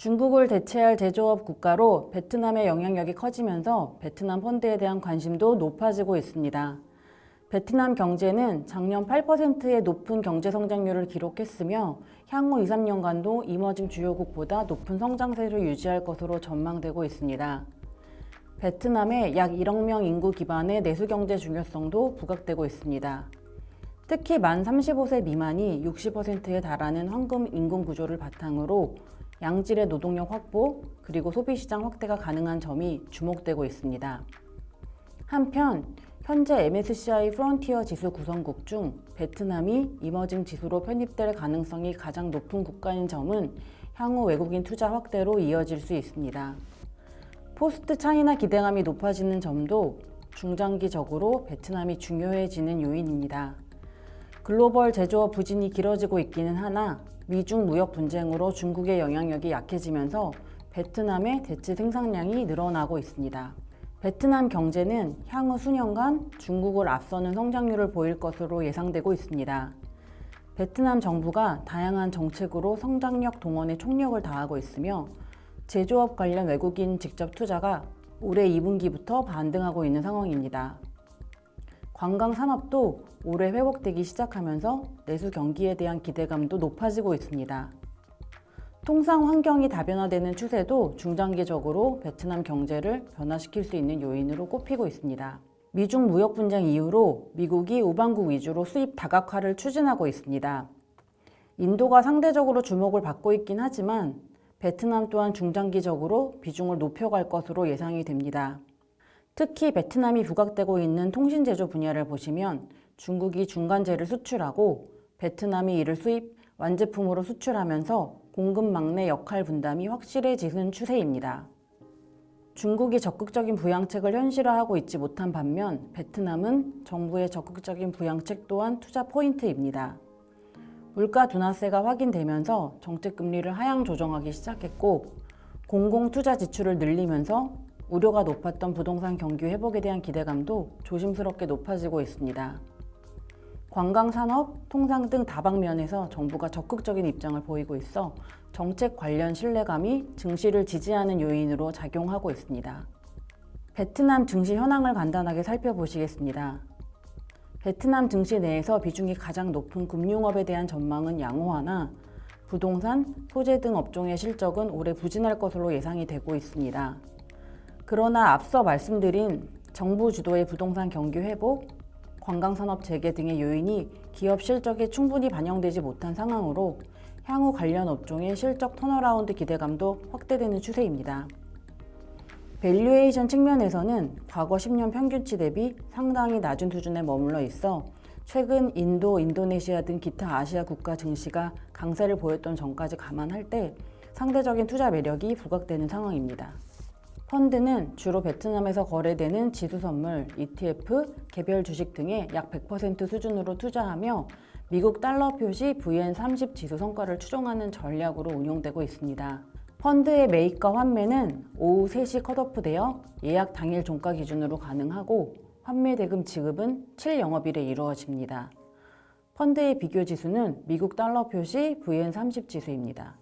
중국을 대체할 제조업 국가로 베트남의 영향력이 커지면서 베트남 펀드에 대한 관심도 높아지고 있습니다. 베트남 경제는 작년 8%의 높은 경제 성장률을 기록했으며 향후 2, 3년간도 이머징 주요국보다 높은 성장세를 유지할 것으로 전망되고 있습니다. 베트남의 약 1억 명 인구 기반의 내수 경제 중요성도 부각되고 있습니다. 특히 만 35세 미만이 60%에 달하는 황금 인구 구조를 바탕으로 양질의 노동력 확보, 그리고 소비시장 확대가 가능한 점이 주목되고 있습니다. 한편 현재 MSCI 프론티어 지수 구성국 중 베트남이 이머징 지수로 편입될 가능성이 가장 높은 국가인 점은 향후 외국인 투자 확대로 이어질 수 있습니다. 포스트 차이나 기대감이 높아지는 점도 중장기적으로 베트남이 중요해지는 요인입니다. 글로벌 제조업 부진이 길어지고 있기는 하나 미중 무역 분쟁으로 중국의 영향력이 약해지면서 베트남의 대체 생산량이 늘어나고 있습니다. 베트남 경제는 향후 수년간 중국을 앞서는 성장률을 보일 것으로 예상되고 있습니다. 베트남 정부가 다양한 정책으로 성장력 동원에 총력을 다하고 있으며 제조업 관련 외국인 직접 투자가 올해 2분기부터 반등하고 있는 상황입니다. 관광 산업도 올해 회복되기 시작하면서 내수 경기에 대한 기대감도 높아지고 있습니다. 통상 환경이 다변화되는 추세도 중장기적으로 베트남 경제를 변화시킬 수 있는 요인으로 꼽히고 있습니다. 미중 무역 분쟁 이후로 미국이 우방국 위주로 수입 다각화를 추진하고 있습니다. 인도가 상대적으로 주목을 받고 있긴 하지만 베트남 또한 중장기적으로 비중을 높여갈 것으로 예상이 됩니다. 특히 베트남이 부각되고 있는 통신 제조 분야를 보시면 중국이 중간재를 수출하고 베트남이 이를 수입, 완제품으로 수출하면서 공급 막내 역할 분담이 확실해지는 추세입니다. 중국이 적극적인 부양책을 현실화하고 있지 못한 반면 베트남은 정부의 적극적인 부양책 또한 투자 포인트입니다. 물가 둔화세가 확인되면서 정책금리를 하향 조정하기 시작했고 공공투자 지출을 늘리면서 우려가 높았던 부동산 경기 회복에 대한 기대감도 조심스럽게 높아지고 있습니다. 관광산업, 통상 등 다방면에서 정부가 적극적인 입장을 보이고 있어 정책 관련 신뢰감이 증시를 지지하는 요인으로 작용하고 있습니다. 베트남 증시 현황을 간단하게 살펴보시겠습니다. 베트남 증시 내에서 비중이 가장 높은 금융업에 대한 전망은 양호하나 부동산, 소재 등 업종의 실적은 올해 부진할 것으로 예상이 되고 있습니다. 그러나 앞서 말씀드린 정부 주도의 부동산 경기 회복, 관광산업 재개 등의 요인이 기업 실적에 충분히 반영되지 못한 상황으로 향후 관련 업종의 실적 턴어라운드 기대감도 확대되는 추세입니다. 밸류에이션 측면에서는 과거 10년 평균치 대비 상당히 낮은 수준에 머물러 있어 최근 인도, 인도네시아 등 기타 아시아 국가 증시가 강세를 보였던 전까지 감안할 때 상대적인 투자 매력이 부각되는 상황입니다. 펀드는 주로 베트남에서 거래되는 지수 선물, ETF, 개별 주식 등에 약 100% 수준으로 투자하며 미국 달러 표시 VN30 지수 성과를 추종하는 전략으로 운용되고 있습니다. 펀드의 매입과 환매는 오후 3시 컷오프되어 예약 당일 종가 기준으로 가능하고 환매 대금 지급은 7영업일에 이루어집니다. 펀드의 비교 지수는 미국 달러 표시 VN30 지수입니다.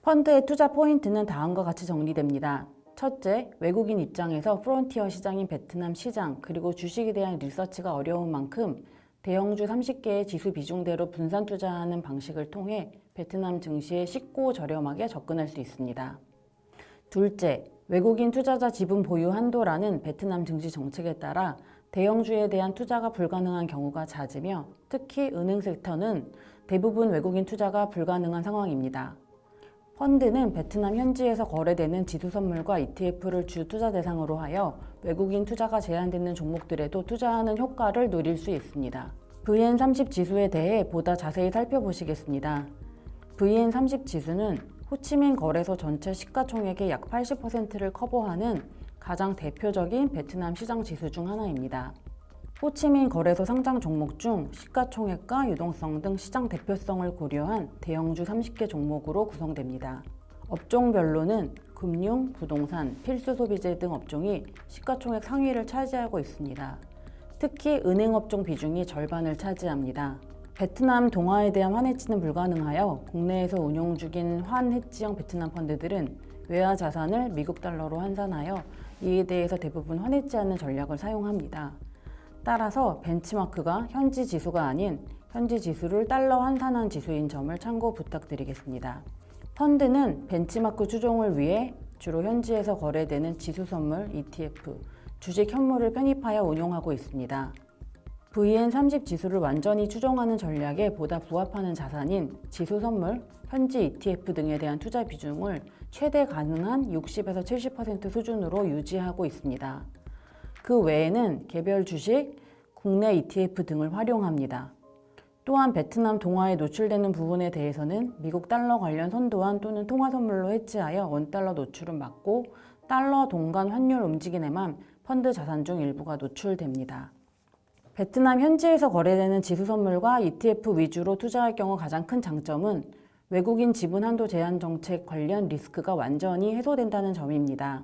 펀드의 투자 포인트는 다음과 같이 정리됩니다. 첫째, 외국인 입장에서 프론티어 시장인 베트남 시장 그리고 주식에 대한 리서치가 어려운 만큼 대형주 30개의 지수 비중대로 분산 투자하는 방식을 통해 베트남 증시에 쉽고 저렴하게 접근할 수 있습니다. 둘째, 외국인 투자자 지분 보유 한도라는 베트남 증시 정책에 따라 대형주에 대한 투자가 불가능한 경우가 잦으며 특히 은행 섹터는 대부분 외국인 투자가 불가능한 상황입니다. 펀드는 베트남 현지에서 거래되는 지수 선물과 ETF를 주 투자 대상으로 하여 외국인 투자가 제한되는 종목들에도 투자하는 효과를 누릴 수 있습니다. VN30 지수에 대해 보다 자세히 살펴보시겠습니다. VN30 지수는 호치민 거래소 전체 시가총액의 약 80%를 커버하는 가장 대표적인 베트남 시장 지수 중 하나입니다. 호치민 거래소 상장 종목 중 시가총액과 유동성 등 시장 대표성을 고려한 대형주 30개 종목으로 구성됩니다. 업종별로는 금융, 부동산, 필수 소비재 등 업종이 시가총액 상위를 차지하고 있습니다. 특히 은행 업종 비중이 절반을 차지합니다. 베트남 동화에 대한 환해지는 불가능하여 국내에서 운용 중인 환해지형 베트남 펀드들은 외화 자산을 미국 달러로 환산하여 이에 대해서 대부분 환해지하는 전략을 사용합니다. 따라서 벤치마크가 현지 지수가 아닌 현지 지수를 달러 환산한 지수인 점을 참고 부탁드리겠습니다. 펀드는 벤치마크 추종을 위해 주로 현지에서 거래되는 지수 선물 ETF, 주식 현물을 편입하여 운용하고 있습니다. VN30 지수를 완전히 추종하는 전략에 보다 부합하는 자산인 지수 선물, 현지 ETF 등에 대한 투자 비중을 최대 가능한 60에서 70% 수준으로 유지하고 있습니다. 그 외에는 개별 주식, 국내 ETF 등을 활용합니다. 또한 베트남 동화에 노출되는 부분에 대해서는 미국 달러 관련 선도환 또는 통화 선물로 해지하여 원달러 노출은 막고 달러 동간 환율 움직임에만 펀드 자산 중 일부가 노출됩니다. 베트남 현지에서 거래되는 지수 선물과 ETF 위주로 투자할 경우 가장 큰 장점은 외국인 지분 한도 제한 정책 관련 리스크가 완전히 해소된다는 점입니다.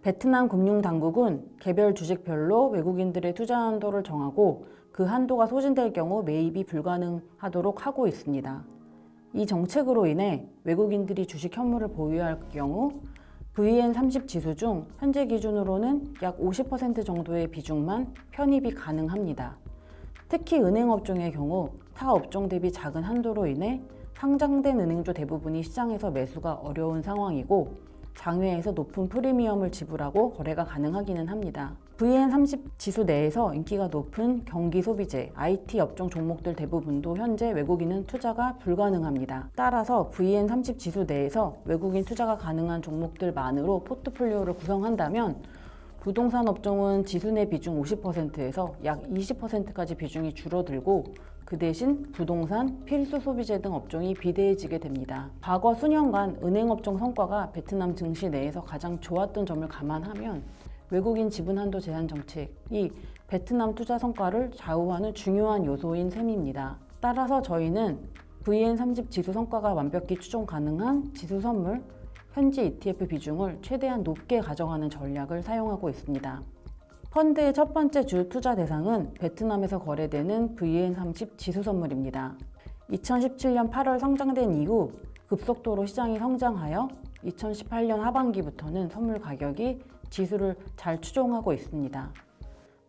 베트남 금융당국은 개별 주식별로 외국인들의 투자 한도를 정하고 그 한도가 소진될 경우 매입이 불가능하도록 하고 있습니다. 이 정책으로 인해 외국인들이 주식 현물을 보유할 경우 VN30 지수 중 현재 기준으로는 약 50% 정도의 비중만 편입이 가능합니다. 특히 은행 업종의 경우 타 업종 대비 작은 한도로 인해 상장된 은행주 대부분이 시장에서 매수가 어려운 상황이고 장외에서 높은 프리미엄을 지불하고 거래가 가능하기는 합니다. VN30 지수 내에서 인기가 높은 경기 소비재, IT 업종 종목들 대부분도 현재 외국인은 투자가 불가능합니다. 따라서 VN30 지수 내에서 외국인 투자가 가능한 종목들만으로 포트폴리오를 구성한다면 부동산 업종은 지수 내 비중 50%에서 약 20%까지 비중이 줄어들고 그 대신 부동산, 필수 소비재 등 업종이 비대해지게 됩니다. 과거 수년간 은행 업종 성과가 베트남 증시 내에서 가장 좋았던 점을 감안하면 외국인 지분 한도 제한 정책이 베트남 투자 성과를 좌우하는 중요한 요소인 셈입니다. 따라서 저희는 VN30 지수 성과가 완벽히 추종 가능한 지수 선물, 현지 ETF 비중을 최대한 높게 가져가는 전략을 사용하고 있습니다. 펀드의 첫 번째 주 투자 대상은 베트남에서 거래되는 VN30 지수 선물입니다. 2017년 8월 상장된 이후 급속도로 시장이 성장하여 2018년 하반기부터는 선물 가격이 지수를 잘 추종하고 있습니다.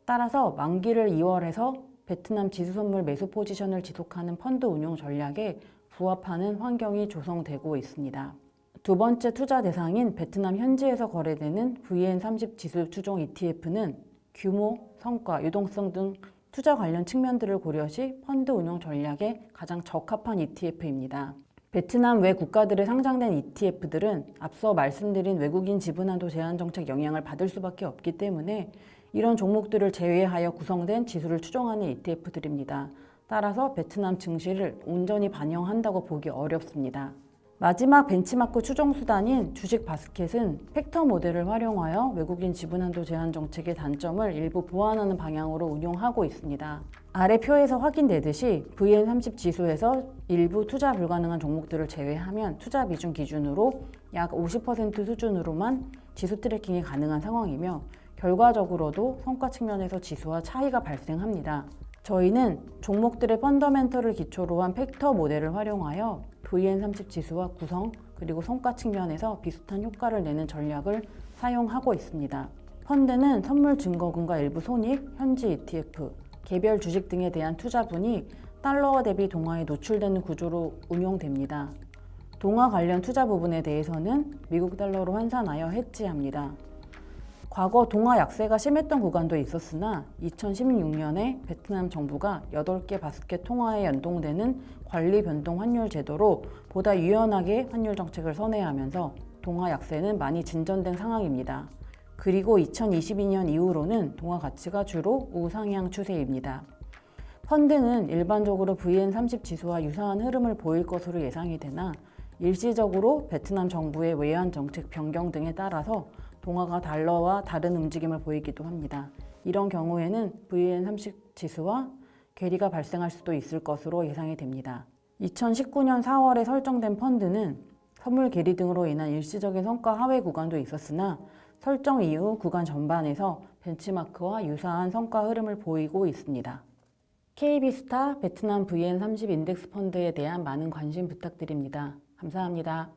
따라서 만기를 2월에서 베트남 지수 선물 매수 포지션을 지속하는 펀드 운용 전략에 부합하는 환경이 조성되고 있습니다. 두 번째 투자 대상인 베트남 현지에서 거래되는 VN30 지수 추종 ETF는 규모, 성과, 유동성 등 투자 관련 측면들을 고려시 펀드 운용 전략에 가장 적합한 ETF입니다. 베트남 외 국가들에 상장된 ETF들은 앞서 말씀드린 외국인 지분 한도 제한 정책 영향을 받을 수밖에 없기 때문에 이런 종목들을 제외하여 구성된 지수를 추종하는 ETF들입니다. 따라서 베트남 증시를 온전히 반영한다고 보기 어렵습니다. 마지막 벤치마크 추종 수단인 주식 바스켓은 팩터 모델을 활용하여 외국인 지분 한도 제한 정책의 단점을 일부 보완하는 방향으로 운용하고 있습니다. 아래 표에서 확인되듯이 VN30 지수에서 일부 투자 불가능한 종목들을 제외하면 투자 비중 기준으로 약 50% 수준으로만 지수 트래킹이 가능한 상황이며 결과적으로도 성과 측면에서 지수와 차이가 발생합니다. 저희는 종목들의 펀더멘털을 기초로 한 팩터 모델을 활용하여 VN30 지수와 구성 그리고 성과 측면에서 비슷한 효과를 내는 전략을 사용하고 있습니다. 펀드는 선물 증거금과 일부 손익, 현지 ETF, 개별 주식 등에 대한 투자분이 달러 대비 동화에 노출되는 구조로 운용됩니다. 동화 관련 투자 부분에 대해서는 미국 달러로 환산하여 해지합니다. 과거 동화 약세가 심했던 구간도 있었으나 2016년에 베트남 정부가 8개 바스켓 통화에 연동되는 관리 변동 환율 제도로 보다 유연하게 환율 정책을 선회하면서 동화 약세는 많이 진전된 상황입니다. 그리고 2022년 이후로는 동화 가치가 주로 우상향 추세입니다. 펀드는 일반적으로 VN30 지수와 유사한 흐름을 보일 것으로 예상이 되나 일시적으로 베트남 정부의 외환 정책 변경 등에 따라서 동화가 달러와 다른 움직임을 보이기도 합니다. 이런 경우에는 VN30 지수와 괴리가 발생할 수도 있을 것으로 예상이 됩니다. 2019년 4월에 설정된 펀드는 선물 괴리 등으로 인한 일시적인 성과 하회 구간도 있었으나 설정 이후 구간 전반에서 벤치마크와 유사한 성과 흐름을 보이고 있습니다. KB스타 베트남 VN30 인덱스 펀드에 대한 많은 관심 부탁드립니다. 감사합니다.